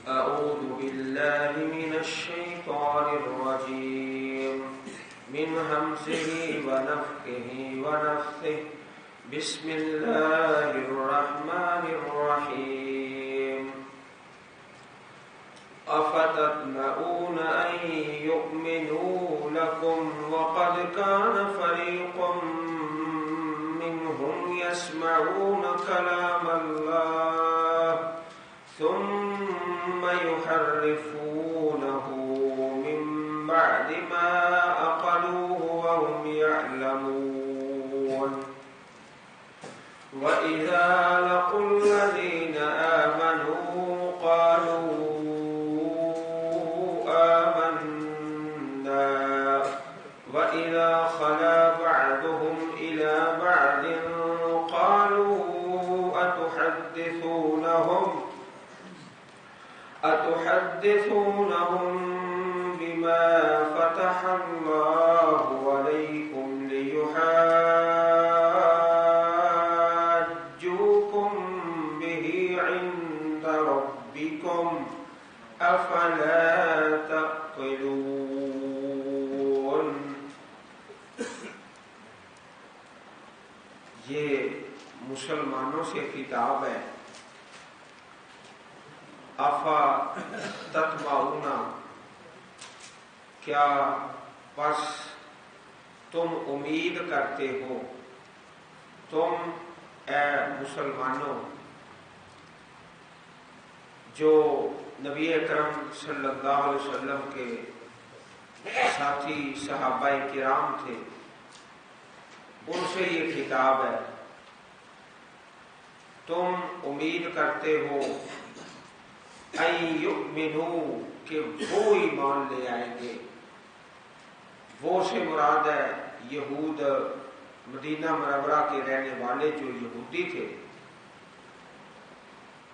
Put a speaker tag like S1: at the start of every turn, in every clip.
S1: أعوذ بالله من الشيطان الرجيم من همزه ونفخه ونفثه بسم الله الرحمن الرحيم أفتطمعون أن يؤمنوا لكم وقد كان فريق منهم يسمعون كلام الله ثم يحرفونه من بعد ما عقلوه وهم يعلمون وإذا لقوا الذين آمنوا قالوا آمنا وإذا خلا بعضهم إلى بعض قالوا أتحدثونهم بما فتح الله عليكم ليحاجوكم به عند ربكم أفلا تعقلون. یہ مسلمانوں سے خطاب ہے. افا تطمعون، کیا بس تم امید کرتے ہو، تم اے مسلمانوں جو نبی اکرم صلی اللہ علیہ وسلم کے ساتھی صحابہ کرام تھے، ان سے یہ خطاب ہے. تم امید کرتے ہو ان یؤمنوا کہ وہ ایمان لے آئیں گے. وہ سے مراد ہے یہود، مدینہ منورہ کے رہنے والے جو یہودی تھے.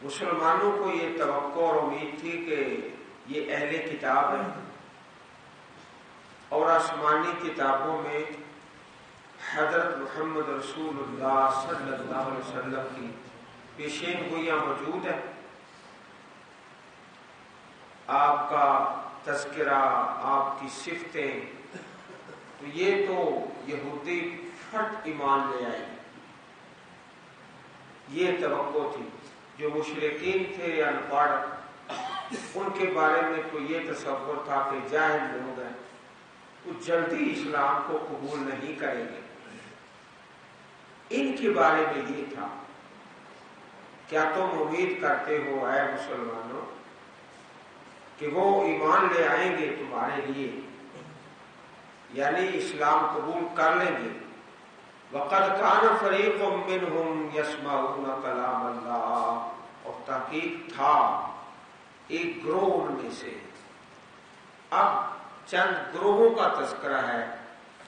S1: مسلمانوں کو یہ توقع اور امید تھی کہ یہ اہل کتاب ہے اور آسمانی کتابوں میں حضرت محمد رسول اللہ صلی اللہ علیہ وسلم کی پیشین گوئیاں موجود ہیں. آپ کا تذکرہ، آپ کی صفتیں، تو یہ تو یہودی پھٹ ایمان لے آئے. یہ توقع تھی. جو مشرکین تھے یا ان پڑھ، ان کے بارے میں تو یہ تصور تھا کہ جاہل لوگ ہیں، وہ جلدی اسلام کو قبول نہیں کریں گے. ان کے بارے میں یہ تھا. کیا تم امید کرتے ہو اے مسلمانوں کہ وہ ایمان لے آئیں گے تمہارے لیے، یعنی اسلام قبول کر لیں گے. وَقَدْ كَانَ فَرِيقٌ مِّنْهُمْ يَسْمَعُونَ كَلَامَ اللَّهِ، اور تحقیق تھا ایک گروہ ان میں سے. اب چند گروہوں کا تذکرہ ہے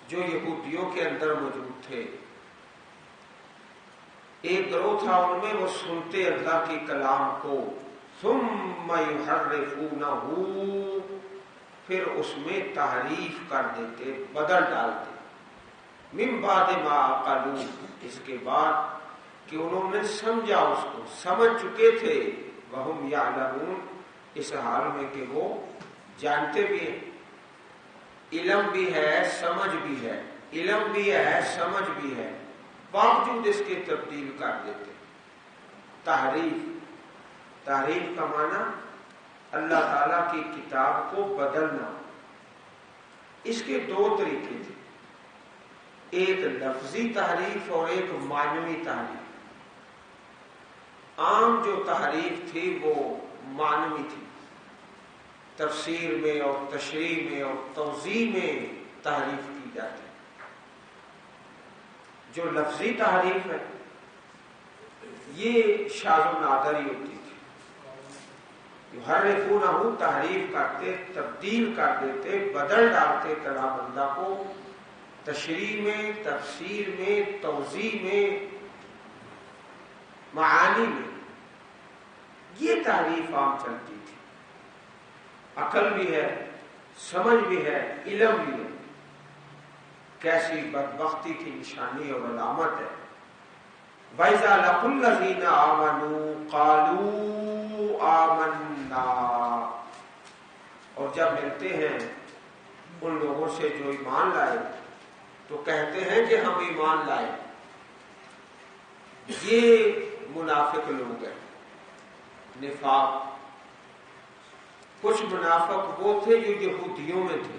S1: جو یہودیوں کے اندر موجود تھے. ایک گروہ تھا ان میں، وہ سنتے اللہ کے کلام کو، ثم یحرفونہ، پھر اس میں تحریف کر دیتے، بدل ڈالتے. من بعد ما عقلوا، اس کے بعد کہ انہوں نے سمجھا، اس کو سمجھ چکے تھے. وہم یعلمون، اس حال میں کہ وہ جانتے بھی ہیں. علم بھی ہے، سمجھ بھی ہے. علم بھی ہے، سمجھ بھی ہے، باوجود اس کے تبدیل کر دیتے. تحریف کا معنی اللہ تعالیٰ کی کتاب کو بدلنا. اس کے دو طریقے تھے، ایک لفظی تحریف اور ایک معنوی تحریف. عام جو تحریف تھی وہ معنوی تھی، تفسیر میں اور تشریح میں اور توضیح میں تحریف کی جاتی. جو لفظی تحریف ہے یہ شاذ و نادر ہی ہوتی تھی. یحرفونہ، تحریف کرتے، تبدیل کر دیتے، بدل ڈالتے کلام اللہ کو تشریح میں، تفسیر میں، توضیح میں، معانی میں. یہ تحریف عام چلتی تھی. عقل بھی ہے، سمجھ بھی ہے، علم بھی ہے. کیسی بدبختی کی نشانی اور علامت ہے. وَإِذَا لَقُوا الَّذِينَ آمَنُوا قَالُوا آمَنَّا، جب ملتے ہیں ان لوگوں سے جو ایمان لائے تو کہتے ہیں کہ ہم ایمان لائے. یہ منافق لوگ ہیں. نفاق. کچھ منافق وہ تھے جو یہودیوں میں تھے،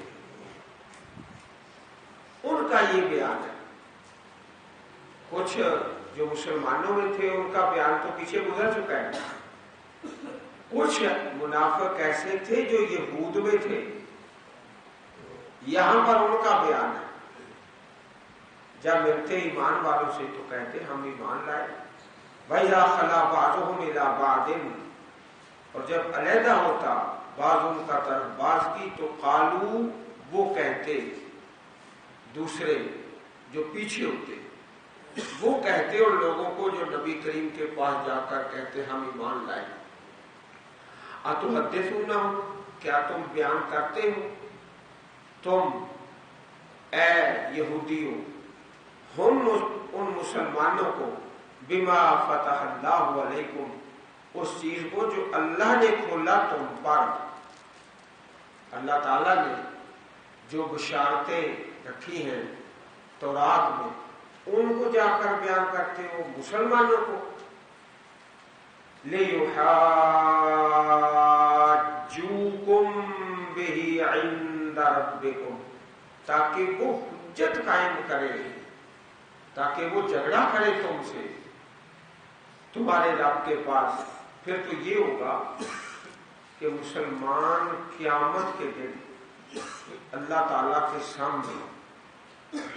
S1: ان کا یہ بیان ہے. کچھ جو مسلمانوں میں تھے ان کا بیان تو پیچھے گزر چکا ہے. کچھ منافق ایسے تھے جو یہود میں تھے، یہاں پر ان کا بیان ہے. جب ملتے ایمان والوں سے تو کہتے ہم ایمان لائے. وَإِذَا خَلَا بَعْضُهُمْ إِلَىٰ بَعْضٍ، اور جب علیحدہ ہوتا بعض ان کا طرف بعض کی تو قالو، وہ کہتے دوسرے جو پیچھے ہوتے وہ کہتے ان لوگوں کو جو نبی کریم کے پاس جا کر کہتے ہم ایمان لائے. اتحدثونہم، کیا تم بیان کرتے ہو تم اے یہودیوں ہم ان مسلمانوں کو بما فتح اللہ علیکم، اس چیز کو جو اللہ نے کھولا تم پر. اللہ تعالیٰ نے جو بشارتیں رکھی ہیں تورات میں ان کو جا کر بیان کرتے ہو مسلمانوں کو. لِيُحَاجُّوكُمْ بِهِ عِندَ رَبِّكُمْ، تاکہ وہ حجت قائم کرے، تاکہ وہ جھگڑا کرے تم سے تمہارے رب کے پاس. پھر تو یہ ہوگا کہ مسلمان قیامت کے دن اللہ تعالیٰ کے سامنے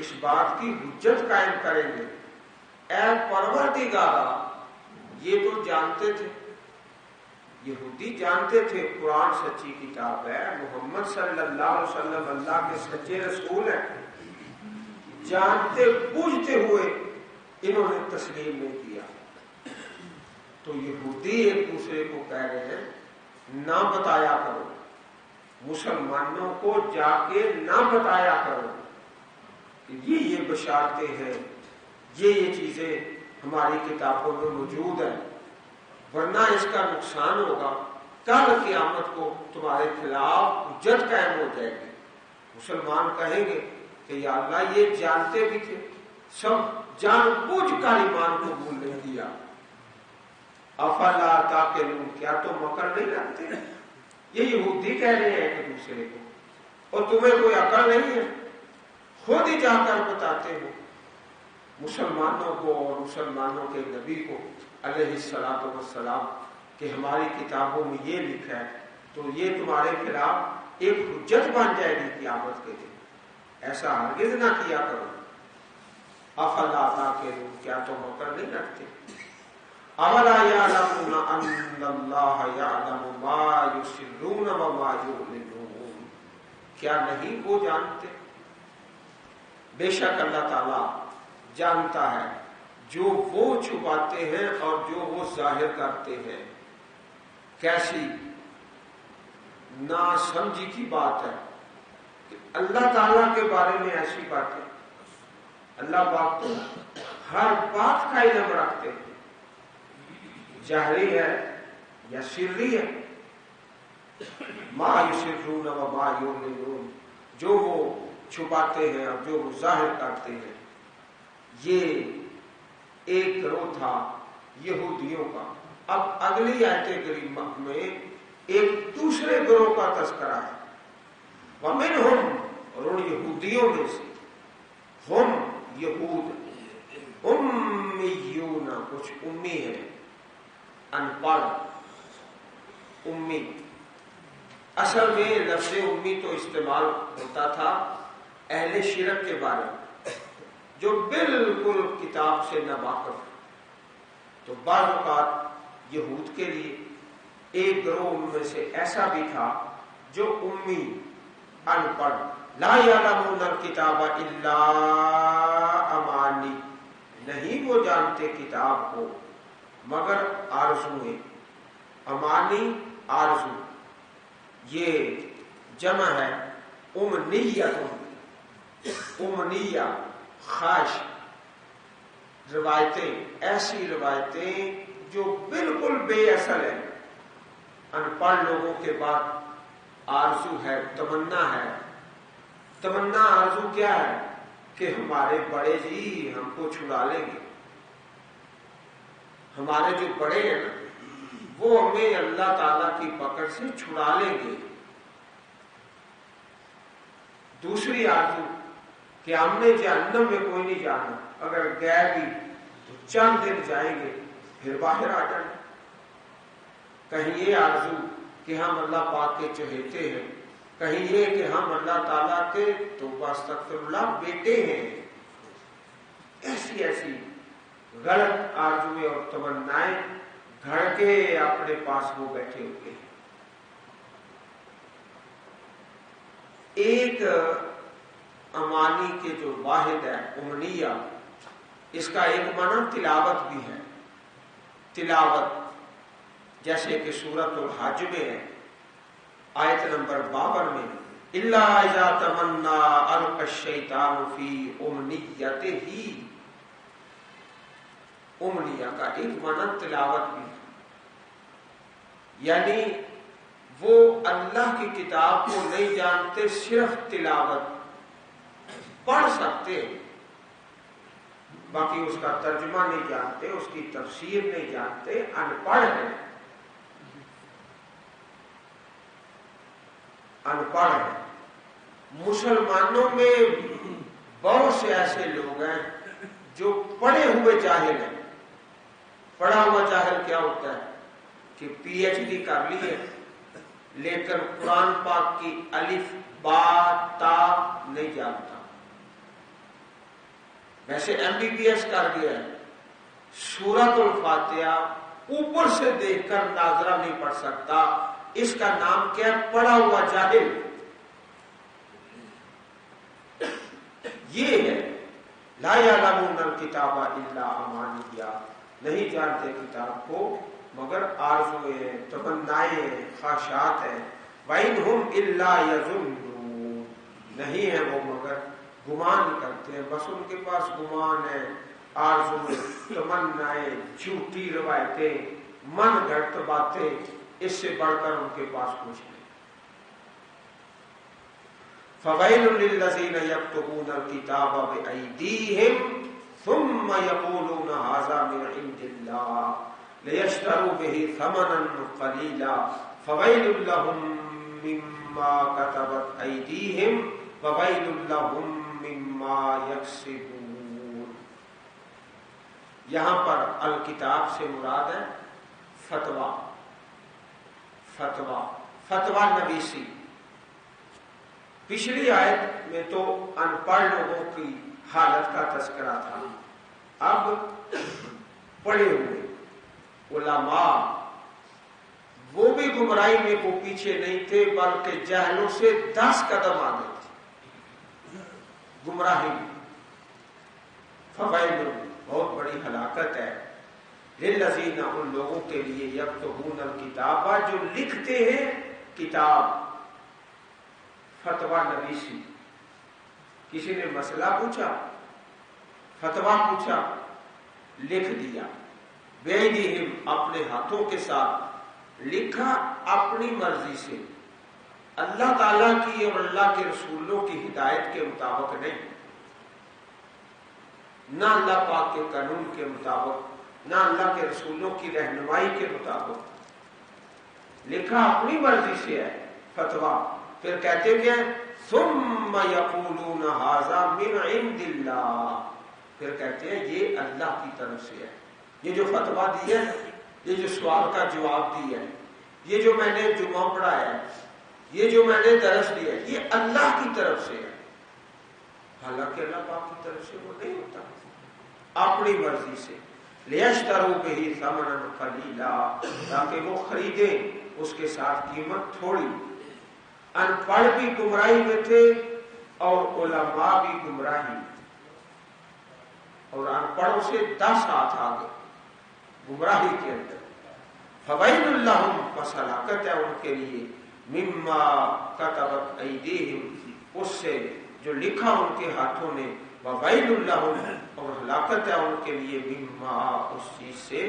S1: اس بات کی حجت قائم کریں گے، اے پروردگارا. یہ تو جانتے تھے، یہودی جانتے تھے قرآن سچی کتاب ہے، محمد صلی اللہ علیہ وسلم اللہ کے سچے رسول ہیں. جانتے بوجھتے ہوئے انہوں نے تسلیم نہیں کیا. تو یہودی ایک دوسرے کو کہہ رہے ہیں نہ بتایا کرو، مسلمانوں کو جا کے نہ بتایا کرو کہ یہ بشارتیں ہیں، یہ چیزیں ہماری کتابوں میں موجود ہیں، ورنہ اس کا نقصان ہوگا. کل قیامت کو تمہارے خلاف حجت قائم ہو جائے گی. مسلمان کہیں گے کہ یا اللہ یہ جانتے بھی تھے، سب جان بوجھ کر ایمان کو قبول نہیں کیا. افلا تعقلون، کیا تم عقل نہیں رکھتے؟ یہ یہودی کہہ رہے ہیں ایک دوسرے کو، اور تمہیں کوئی عقل نہیں ہے؟ خود ہی جا کر بتاتے ہو مسلمانوں کو اور مسلمانوں کے نبی کو علیہ الصلوۃ والسلام کہ ہماری کتابوں میں یہ لکھا ہے، تو یہ تمہارے خلاف ایک حجت بن جائے گی قیامت کے دن. ایسا ہرگز نہ کیا کرو. افلا تعقلون، کیا تم عقل نہیں رکھتے؟ اولا یعلمون ان اللہ یعلم ما یسرون وما یعلنون، کیا نہیں وہ جانتے؟ بے شک اللہ تعالیٰ جانتا ہے جو وہ چھپاتے ہیں اور جو وہ ظاہر کرتے ہیں. کیسی ناسمجھی کی بات ہے کہ اللہ تعالیٰ کے بارے میں ایسی باتیں. اللہ پاک تو ہر بات کا علم رکھتے ہیں، ظاہری ہے یا سری ہے. ما یسرون وما یعلنون، جو وہ چھپاتے ہیں اور جو وہ ظاہر کرتے ہیں. یہ ایک گروہ تھا یہودیوں کا. اب اگلی آیت کریمہ میں ایک دوسرے گروہ کا تذکرہ ہے. ومنہم، اور ان یہودیوں میں سے، ہم یہود امیون، کچھ امی ہیں، ان پڑھ. امی اصل میں لفظ امی تو استعمال ہوتا تھا اہل شرک کے بارے میں جو بالکل کتاب سے ناواقف. تو بعض اوقات یہود کے لیے ایک گروہ ان میں سے ایسا بھی تھا جو امی، ان پڑھ، لا یعلمون الکتاب الا امانی، نہیں وہ جانتے کتاب کو مگر آرزویں. امانی آرزو، یہ جمع ہے امنیت. امنیہ خواہش، روایتیں، ایسی روایتیں جو بالکل بے اصل ہیں. ان پڑھ لوگوں کے بعد آرزو ہے، تمنا ہے. تمنا آرزو کیا ہے؟ کہ ہمارے بڑے جی ہم کو چھڑا لیں گے. ہمارے جو بڑے ہیں نا وہ ہمیں اللہ تعالیٰ کی پکڑ سے چھڑا لیں گے. دوسری آرزو کہ ہم نے جہنم میں کوئی نہیں جانا، اگر گئے بھی تو چند دن جائیں گے پھر باہر آ جائیں. کہیں یہ آرزو کہ ہم اللہ پاک کے چہیتے ہیں، کہیں یہ کہ ہم اللہ تعالیٰ کے توبہ استغفر اللہ بیٹے ہیں. ایسی ایسی غلط آرزویں اور تمنائیں گھڑ کے اپنے پاس وہ بیٹھے ہوئے ہیں. ایک امانی کے جو واحد ہے امنیہ، اس کا ایک معنی تلاوت بھی ہے. تلاوت جیسے کہ سورۃ الحج میں ہے آیت نمبر 52 میں الا اذا تمنا القى الشیطان فی امنیتہ. امنیہ کا ایک معنی تلاوت بھی ہے، یعنی وہ اللہ کی کتاب کو نہیں جانتے، صرف تلاوت پڑھ سکتے، باقی اس کا ترجمہ نہیں جانتے، اس کی تفسیر نہیں جانتے، ان پڑھ ہیں. ان پڑھ ہیں. مسلمانوں میں بہت سے ایسے لوگ ہیں جو پڑھے ہوئے جاہل ہیں. پڑھا ہوا جاہل کیا ہوتا ہے؟ کہ پی ایچ ڈی کر لی ہے لیکن قرآن پاک کی الف با تا نہیں جانتا. ویسے ایم بی بی ایس کر گیا ہے، سورۃ الفاتحہ اوپر سے دیکھ کر ناظرہ نہیں پڑھ سکتا. اس کا نام کیا ہے؟ پڑھا ہوا جاہل. یہ ہے لا یعلمون الکتاب الا امانیہ، نہیں جانتے کتاب کو مگر آرزویں، تمنائیں، خواہشات ہیں. وَإِنْهُمْ إِلَّا يَظُنُّونَ، نہیں ہے وہ مگر گمان کرتے ہیں. بس ان کے پاس گمان ہے، آرزویں، تمنائیں، جھوٹی روایتیں، من گھڑت باتیں، اس سے بڑھ کر ان کے پاس کچھ نہیں. فَوَيْلٌ لِّلَّذِينَ يَكْتُبُونَ الْكِتَابَ بِأَيْدِيهِمْ ثُمَّ يَقُولُونَ هَٰذَا مِنْ عِندِ اللَّهِ لِيَشْتَرُوا بِهِ ثَمَنًا قَلِيلًا فَوَيْلٌ لَّهُم مِّمَّا كَتَبَتْ أَيْدِيهِمْ وَوَيْلٌ لَّهُم مِّمَّا يَكْسِبُونَ. یہاں پر الکتاب سے مراد ہے فتویٰ. فتویٰ نویسی. پچھلی آیت میں تو ان پڑھ لوگوں کی حالت کا تذکرہ تھا، اب پڑھے ہوئے علماء وہ بھی گمراہی میں کو پیچھے نہیں تھے بلکہ جہلوں سے 10 قدم آگے تھے. گمراہی فوائل بہت بڑی ہلاکت ہے. للذین، ان لوگوں کے لیے یکتبون الکتاب جو لکھتے ہیں کتاب. فتویٰ نویسی، کسی نے مسئلہ پوچھا، فتویٰ پوچھا، لکھ دیا. بیدہم، اپنے ہاتھوں کے ساتھ لکھا، اپنی مرضی سے، اللہ تعالیٰ کی اور اللہ کے رسولوں کی ہدایت کے مطابق نہیں، نہ اللہ پاک کے قانون کے مطابق، نہ اللہ کے رسولوں کی رہنمائی کے مطابق لکھا، اپنی مرضی سے ہے فتویٰ. پھر کہتے کہ ثم یقولون ھذا من عند اللہ، پھر کہتے ہیں یہ اللہ کی طرف سے ہے. یہ جو فتویٰ دیا ہے، یہ جو سوال کا جواب دیا ہے، یہ جو میں نے جمعہ پڑھایا ہے، یہ جو میں نے درس دیا ہے، یہ اللہ کی طرف سے ہے. حالانکہ اللہ پاک کی طرف سے وہ نہیں ہوتا، اپنی مرضی سے. لیشتروا بہ ثمنا قلیلا، تاکہ وہ خریدیں اس کے ساتھ قیمت تھوڑی. ان پڑھ بھی گمراہی میں تھے اور علماء بھی گمراہی، اور ان پڑھوں سے 10 ہاتھ آگے گمراہی کے اندر. فویل لہم، پس ہلاکت ہے ان کے لیے، مما کتبت ایدیہم، اس سے جو لکھا ان کے ہاتھوں نے، وویل لہم، اور ہلاکت ہے ان کے لیے، مما، اس چیز سے،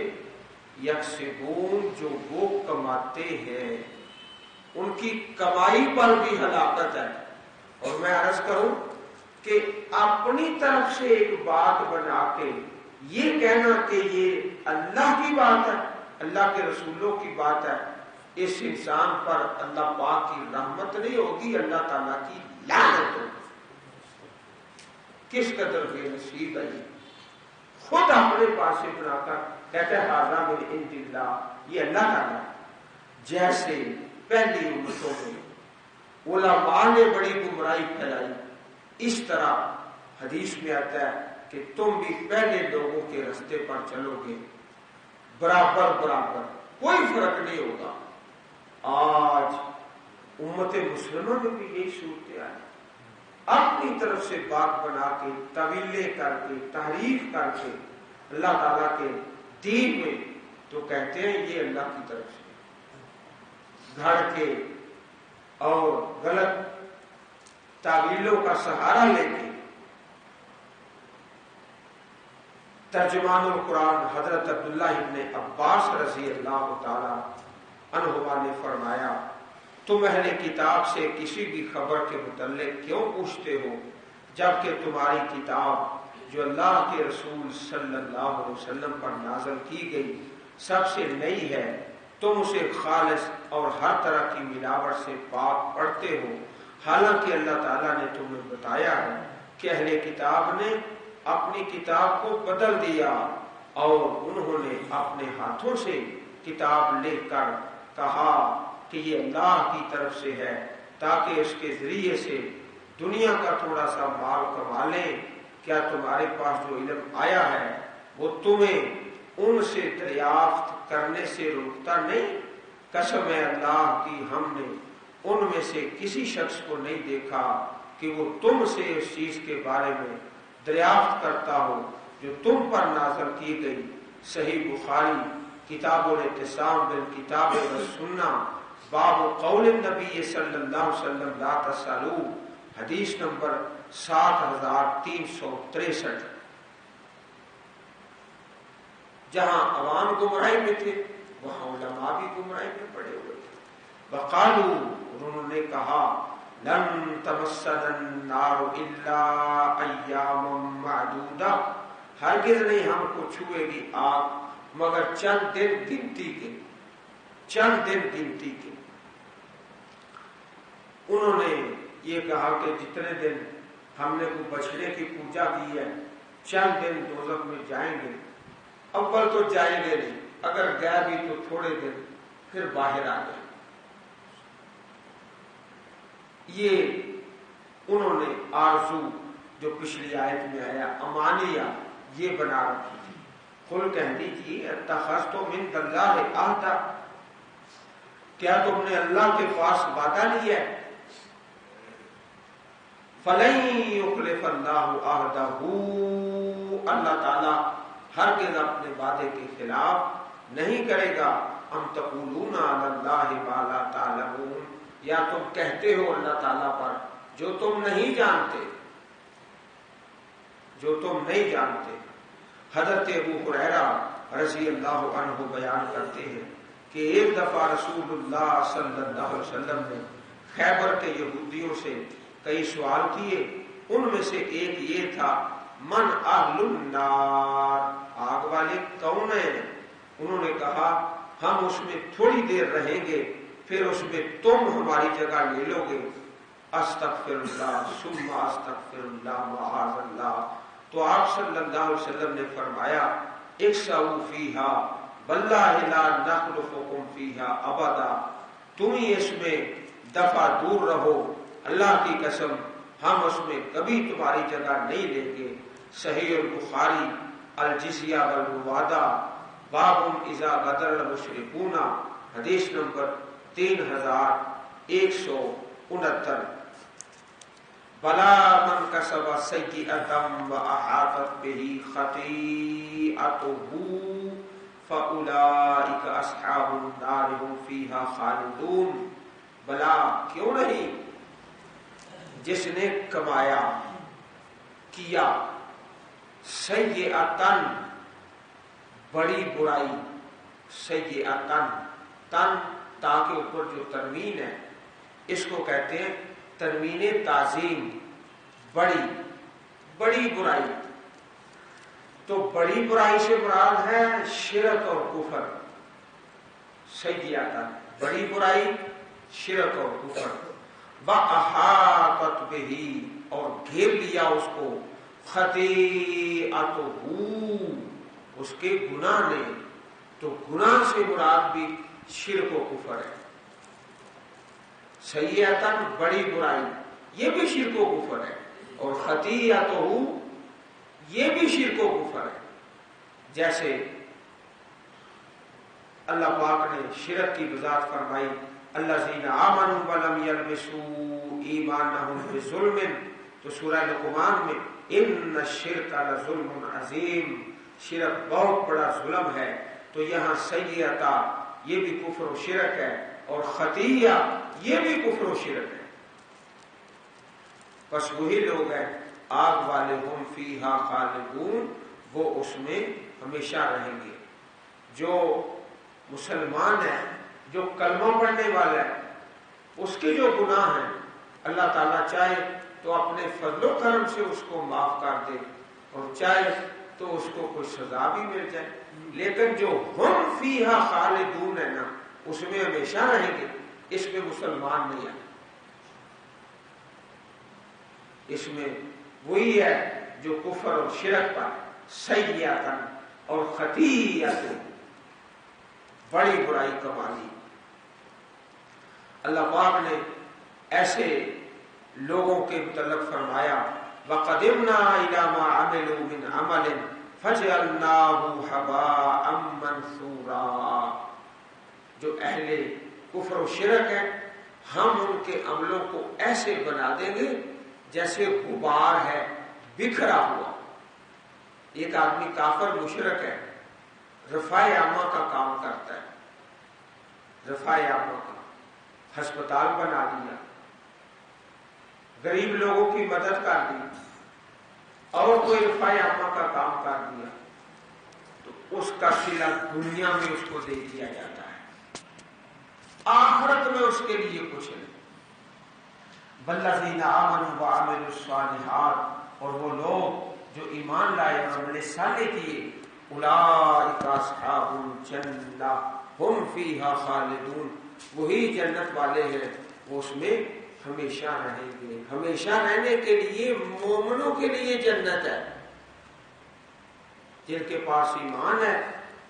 S1: یکسبون، جو وہ کماتے ہیں. ان کی کمائی پر بھی ہلاکت ہے۔ اور میں عرض کروں کہ اپنی طرف سے ایک بات بنا کے یہ کہنا کہ یہ اللہ کی بات ہے، اللہ کے رسولوں کی بات ہے، اس انسان پر اللہ پاک کی رحمت نہیں ہوگی، اللہ تعالیٰ کی لعنت ہوگی۔ کس قدر بے نصیب ہے، خود اپنے پاس سے بنا کر کہتے ہیں ھذا من عند اللہ، یہ اللہ تعالیٰ۔ جیسے پہلی امتوں میں علماء نے بڑی گمراہی پھیلائی، اس طرح حدیث میں آتا ہے کہ تم بھی پہلے لوگوں کے راستے پر چلو گے، برابر برابر، کوئی فرق نہیں ہوگا۔ آج امت مسلمہ میں بھی یہی صورتحال ہے، اپنی طرف سے بات بنا کے طویلے کر کے تحریف کر کے اللہ تعالیٰ کے دین میں تو کہتے ہیں یہ اللہ کی طرف سے، گھڑ کے اور غلط تعویلوں کا سہارا لے کے۔ ترجمان القرآن حضرت عبداللہ ابن عباس رضی اللہ تعالی عنہما نے فرمایا، تم اہل کتاب سے کسی بھی خبر کے متعلق کیوں پوچھتے ہو جبکہ تمہاری کتاب جو اللہ کے رسول صلی اللہ علیہ وسلم پر نازل کی گئی سب سے نئی ہے، تم اسے خالص اور ہر طرح کی ملاوٹ سے پاک پڑھتے ہو، حالانکہ اللہ تعالیٰ نے تمہیں بتایا ہے کہ اہل کتاب نے اپنی کتاب کو بدل دیا اور انہوں نے اپنے ہاتھوں سے کتاب لے کر کہا کہ یہ اللہ کی طرف سے ہے تاکہ اس کے ذریعے سے دنیا کا تھوڑا سا مال کما لیں۔ کیا تمہارے پاس جو علم آیا ہے وہ تمہیں ان سے دریافت کرنے سے روکتا نہیں؟ قسم ہے اللہ کی، ہم نے ان میں سے کسی شخص کو نہیں دیکھا کہ وہ تم سے اس چیز کے بارے میں دریافت کرتا ہو جو تم پر نازل کی گئی۔ صحیح بخاری کتاب الاعتصام بالکتاب والسنہ، باب قول النبی صلی اللہ علیہ وسلم لا تسألوا، حدیث نمبر 7363۔ جہاں عوام گمراہی میں تھے وہاں علماء بھی گمراہی میں پڑے ہوئے تھے۔ وقالوا، انہوں نے کہا، لن تمسنا النار الا ایاما معدودہ، ہرگز نہیں ہم کو چھوئے گی آگ مگر چند دن گنتی کے، چند دن گنتی کے۔ انہوں نے یہ کہا کہ جتنے دن ہم نے کوئی بچڑے کی پوجا کی ہے چند دن دوزخ میں جائیں گے۔ اول تو جائیں گے نہیں، اگر گئے بھی تو تھوڑے دن، پھر باہر آ گئے۔ یہ انہوں نے آرزو جو پچھلی آیت میں آیا امانیہ یہ بنا رکھی تھی۔ قل کہہ دیجیے اتخذتم من اللہ عہدا، کیا تم نے اللہ کے پاس وعدہ لیا ہے؟ فلن یخلف اللہ عہدہ، اللہ تعالیٰ ہرگز اپنے وعدے کے خلاف نہیں کرے گا۔ ام تقولون علی اللہ ما لا تعلمون، یا تم کہتے ہو اللہ تعالیٰ پر جو تم نہیں جانتے، جو تم نہیں جانتے۔ حضرت ابو ہریرہ رضی اللہ عنہ بیان کرتے ہیں کہ ایک دفعہ رسول اللہ صلی اللہ علیہ وسلم نے خیبر کے یہودیوں سے کئی سوال کیے، ان میں سے ایک یہ تھا، من اہل النار، آگ والے کون ہیں؟ انہوں نے کہا ہم اس میں تھوڑی دیر رہیں گے پھر اس میں تم ہماری جگہ لے لو گے۔ استغفر اللہ ثم استغفر اللہ معاذ اللہ، تو آپ صلی اللہ علیہ وسلم نے فرمایا اکسعوا فیہا واللہ لا نخلفکم فیہا ابدا، تم ہی اس میں دفع دور رہو، اللہ کی قسم ہم اس میں کبھی تمہاری جگہ نہیں لیں گے۔ صحیح البخاری الجزیہ والموادہ، باب اذا غدر المشرکون، حدیث نمبر 3169۔ بلا من کسب سیئۃ واحاطت بہ خطیئتہ فاولئک اصحاب النار هم فیہا خالدون، بلا کیوں نہیں، جس نے کمایا کیا سیئۃً بڑی برائی، سیئۃً تن تا کے اوپر جو تنوین ہے اس کو کہتے ہیں ترمیم تعظیم، بڑی بڑی برائی۔ تو بڑی برائی سے مراد ہے شرک اور کفر، سیئۃ، بڑی برائی شرک اور کفر، وَأَحَاطَتْ بِهِ، اور گھیر لیا اس کو، خطیئتہ، اس کے گناہ نے۔ تو گناہ سے مراد بھی شرک و کفر ہے۔ سیئۃ بڑی برائی، یہ بھی شرک و کفر ہے، اور خطیئتہ یہ بھی شرک و کفر ہے۔ جیسے اللہ پاک نے شرک کی وضاحت فرمائی، الذین آمنوا ولم یلبسوا ایمانہم بظلم، تو سورہ لقمان میں ان الشرک لظلم عظیم، شرک بہت بڑا ظلم ہے۔ تو یہاں سیئۃ یہ بھی کفر و شرک ہے، اور خطیہ یہ بھی کفر و شرک ہے۔ بس وہی لوگ ہیں آگ والے، ہم فیہا خالدون، وہ اس میں ہمیشہ رہیں گے۔ جو مسلمان ہے، جو کلمہ پڑھنے والا ہے، اس کے جو گناہ ہیں اللہ تعالیٰ چاہے تو اپنے فضل و کرم سے اس کو معاف کر دے، اور چاہے تو اس کو کوئی سزا بھی مل جائے۔ لیکن جو ہم فیہا خالدون ہے نا، اس میں ہمیشہ رہیں گے، اس میں مسلمان نہیں ہے۔ اس میں وہی ہے جو کفر اور شرک پر، سیئۃ اور خطیئۃ، بڑی برائی کمالی۔ اللہ پاک نے ایسے لوگوں کے متعلق فرمایا، وَقَدِمْنَا إِلَىٰ مَا عَمِلُوا مِنْ عَمَلٍ فَجَعَلْنَاهُ هَبَاءً مَّنثُورًا، جو اہل کفر و شرک ہے، ہم ان کے عملوں کو ایسے بنا دیں گے جیسے غبار ہے بکھرا ہوا۔ ایک آدمی کافر مشرک ہے، رفع عامہ کا کام کرتا ہے، رفع عامہ کا، ہسپتال بنا دیا، غریب لوگوں کی مدد کر دی، اور کوئی رفع عامہ کا کام کر دیا، تو اس کا صلہ دنیا میں اس کو دے دیا جاتا ہے، آخرت میں اس کے لیے کچھ نہیں۔ والذین آمنوا وعملوا الصالحات، اور وہ لوگ جو ایمان لائے اور عمل صالح کیے، اولئک اصحاب الجنہ ہم فیہا خالدون، وہی جنت والے ہیں، وہ اس میں ہمیشہ رہیں گے۔ ہمیشہ رہنے کے لیے مومنوں کے لیے جنت ہے، جن کے پاس ایمان ہے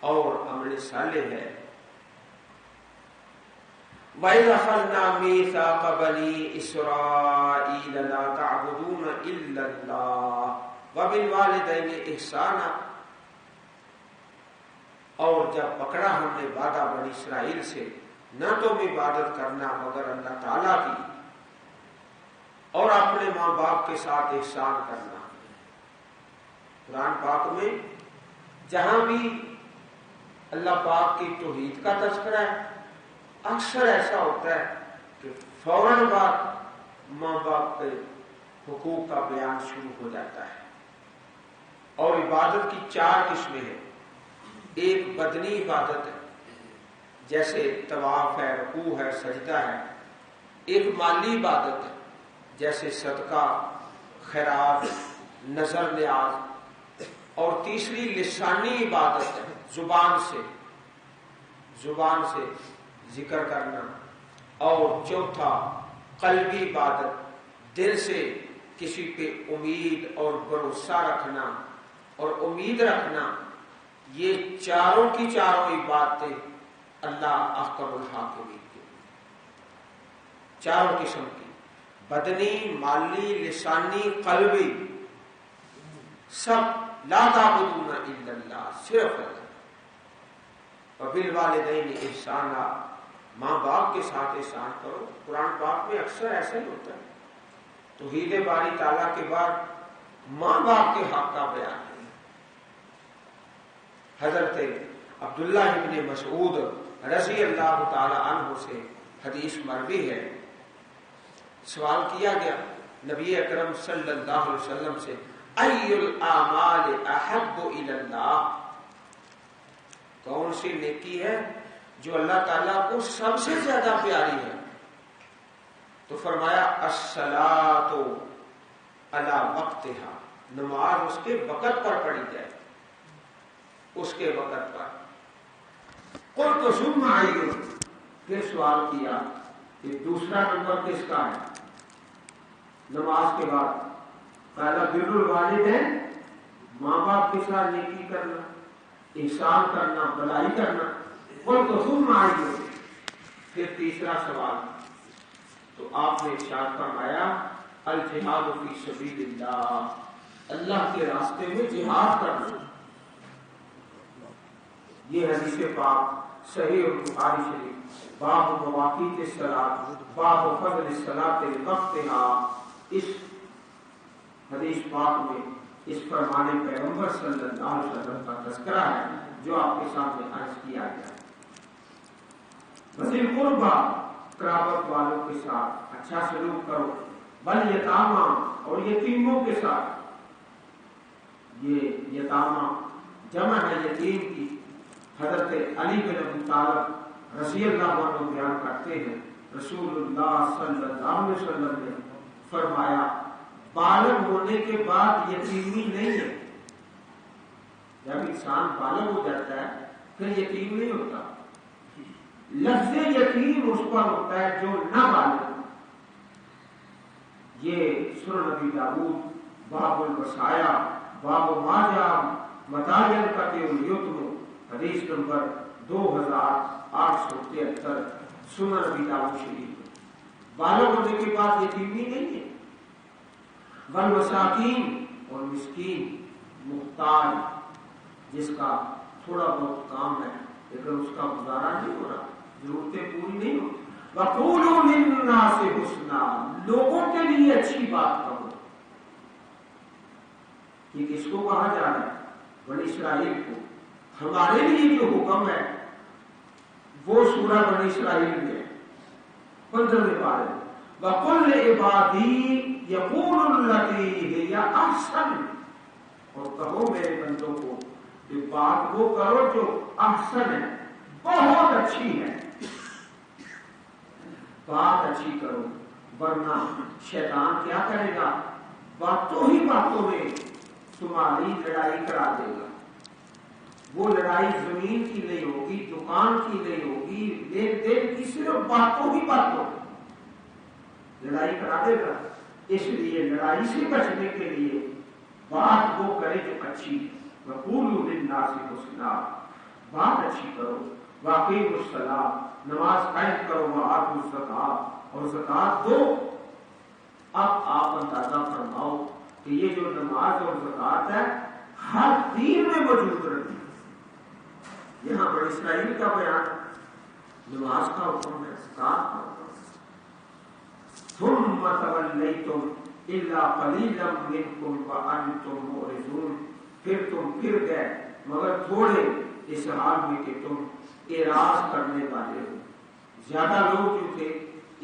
S1: اور عمل صالح ہے۔ وَإِذْ أَخَذْنَا مِيثَاقَ بَنِي إِسْرَائِيلَ لَا تَعْبُدُونَ إِلَّا اللَّهَ وَبِالْوَالِدَيْنِ إِحْسَانًا، اور جب پکڑا ہم نے وعدہ بنی اسرائیل سے، نہ تم عبادت کرنا مگر اللہ تعالیٰ کی، اور اپنے ماں باپ کے ساتھ احسان کرنا۔ قرآن پاک میں جہاں بھی اللہ پاک کی توحید کا تذکرہ ہے، اکثر ایسا ہوتا ہے کہ فوراً بعد ماں باپ کے حقوق کا بیان شروع ہو جاتا ہے۔ اور عبادت کی 4 قسمیں ہیں۔ ایک بدنی عبادت ہے، جیسے طواف ہے، رکوع ہے، سجدہ ہے۔ ایک مالی عبادت ہے، جیسے صدقہ، خیرات، نظر نیاز۔ اور تیسری لسانی عبادت ہے، زبان سے ذکر کرنا۔ اور چوتھا قلبی عبادت، دل سے کسی پہ امید اور بھروسہ رکھنا اور امید رکھنا۔ یہ چاروں کی چاروں عبادتیں اللہ احکم الحاکمین کی، چاروں قسم کی، بدنی، مالی، لسانی، قلبی، سب لا تعبدون الا اللہ، صرف اللہ۔ وبالوالدین احسانا، ماں باپ کے ساتھ احسان کرو۔ قرآن پاک میں اکثر ایسا ہی ہوتا ہے، توحید باری تعالیٰ کے بعد ماں باپ کے حق کا بیان ہے۔ حضرت عبداللہ ابن مسعود رضی اللہ تعالی عنہ سے حدیث مروی ہے، سوال کیا گیا نبی اکرم صلی اللہ علیہ وسلم سے، ای الاعمال احب الی اللہ، کون سی نیکی ہے جو اللہ تعالیٰ کو سب سے زیادہ پیاری ہے؟ فرمایا الصلاۃ علی وقتہا، نماز اس کے وقت پر پڑھی جائے، اس کے وقت پر۔ قلت ثم آئیے، پھر سوال کیا کہ دوسرا نمبر کس کا ہے نماز کے بعد؟ پہلا بر الوالدین، ماں باپ کے ساتھ نیکی کرنا، احسان کرنا، بھلائی کرنا۔ قلت ثم آئیے، پھر تیسرا سوال، تو آپ نے ارشاد فرمایا الجہاد فی سبیل اللہ، اللہ کے راستے میں جہاد کرنا۔ یہ حدیث پاک صحیح البخاری شریف باب مواقیت الصلاۃ باب فضل الصلاۃ لوقتہا، اس حدیث پاک میں اس فرمان پیغمبر صلی اللہ علیہ وسلم کا تذکرہ ہے جو آپ کے سامنے عرض کیا گیا۔ وذی القربی، قرابت والوں کے ساتھ اچھا سلوک کرو، والیتامی، اور یتیموں کے ساتھ۔ یہ یتامہ جمع ہے یتیم کی۔ حضرت علی بن ابی طالب رضی اللہ عنہ بیان کرتے ہیں رسول اللہ صلی اللہ علیہ وسلم نے فرمایا بالغ ہونے کے بعد یتیمی نہیں ہے۔ جب انسان بالغ ہو جاتا ہے پھر یتیم نہیں ہوتا۔ لفظ یتیم اس پر ہوتا ہے جو نہ بالغ۔ یہ سنن نبی داؤد باب الوصایا باب ما جاء متى ينقطع اليتم، حدیث نمبر 2873، سنن نبی داؤد شریف۔ بالغ ہونے کے بعد یتیمی نہیں ہے۔ والمساکین، اور مسکین، محتاج، جس کا تھوڑا بہت کام ہے لیکن اس کا گزارا نہیں ہو رہا، ضرورتیں پوری نہیں ہوتی۔ وَقُولُوا لِلنَّاسِ حُسْنًا، لوگوں کے لیے اچھی بات کہو۔ یہ کس کو کہا جا رہا ہے؟ بنی اسرائیل کو۔ ہمارے لیے جو حکم ہے وہ سورہ بنی اسرائیل میں 15ویں پارے میں وَقُلْ لِعِبَادِي يَقُولُوا الَّتِي هِيَ أَحْسَنُ، اور کہو میرے بندوں کو کہ بات وہ کرو جو احسن ہے، بہت اچھی ہے، بات اچھی کرو، ورنہ شیطان کیا کرے گا؟ باتوں ہی باتوں میں تمہاری لڑائی کرا دے گا۔ وہ لڑائی زمین کی نہیں ہوگی، دکان کی نہیں ہوگی، لین دین کی، صرف باتوں ہی باتوں لڑائی کرا دے گا۔ اس لیے لڑائی سے بچنے کے لیے بات وہ کرے جو اچھی ہے۔ وَقُولُوا لِلنَّاسِ حُسْنًا، بات اچھی کرو۔ وَأَقِیمُوا الصَّلَاۃَ، نماز قائم کرو۔ وَآتُوا الزَّکَاۃَ، اور زکات دو۔ اب آپ اندازہ فرماؤ کہ یہ جو نماز اور زکات ہے ہر دین میں موجود رہتی ہے۔ یہاں بنی اسرائیل کا بیان، نماز کا حکم ہے، زکات کا حکم ہے۔ ثُمَّ تَوَلَّیْتُمْ إِلَّا قَلِيلًا مِنْکُمْ وَأَنْتُمْ مُعْرِضُونَ، پھر تم پھر گئے مگر تھوڑے، اس حال میں کہ تم اعراض کرنے والے ہو۔ زیادہ لوگ جو تھے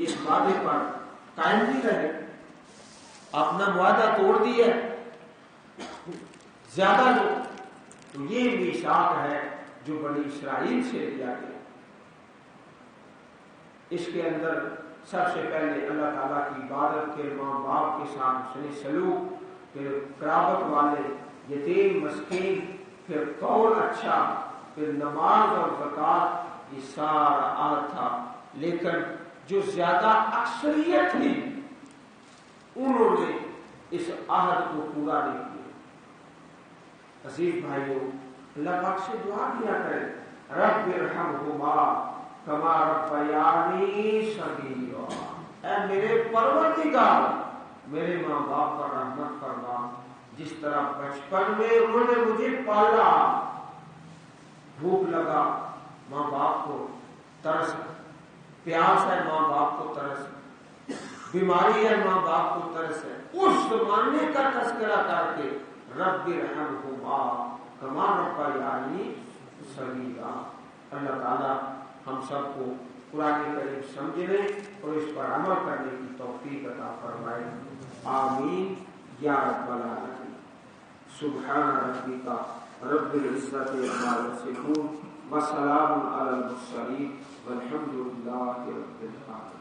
S1: اس وعدے پر قائم نہیں رہے، اپنا وعدہ توڑ دیا۔ زیادہ لوگ، تو یہ میثاق ہے جو بنی اسرائیل سے لیا گیا۔ اس کے اندر سب سے پہلے اللہ تعالیٰ کی عبادت کے، ماں باپ کے ساتھ حسن سلوک، پھر قرابت والے، یتیم، مسکین، پھر قول اچھا، پھر نماز اور زکات، یہ سارا عہد تھا۔ لیکن جو زیادہ اکثریت تھی انہوں نے اس عہد کو پورا نہیں کیا۔ عزیز بھائیوں، اللہ پاک سے دعا کیا کرے رب ارحمہما کما ربیانی صغیرا، اے میرے پروردگار میرے ماں باپ پر رحمت فرما، جس طرح بچپن میں انہوں نے مجھے پالا۔ بھوک لگا ماں باپ کو ترس، پیاس ہے ماں باپ کو ترس، بیماری ہے ماں باپ کو ترس ہے، اس زمانے کا تذکرہ کر کے رب ارحمہما کما ربیانی صغیرا۔ اللہ تعالی ہم سب کو قرآن کریم سمجھنے اور اس پر عمل کرنے کی توفیق عطا فرمائے، آمین یا رب العالمین۔ سبحان ربک رب العزت عما یصفون وسلام علی المرسلین والحمد للہ رب العالمین۔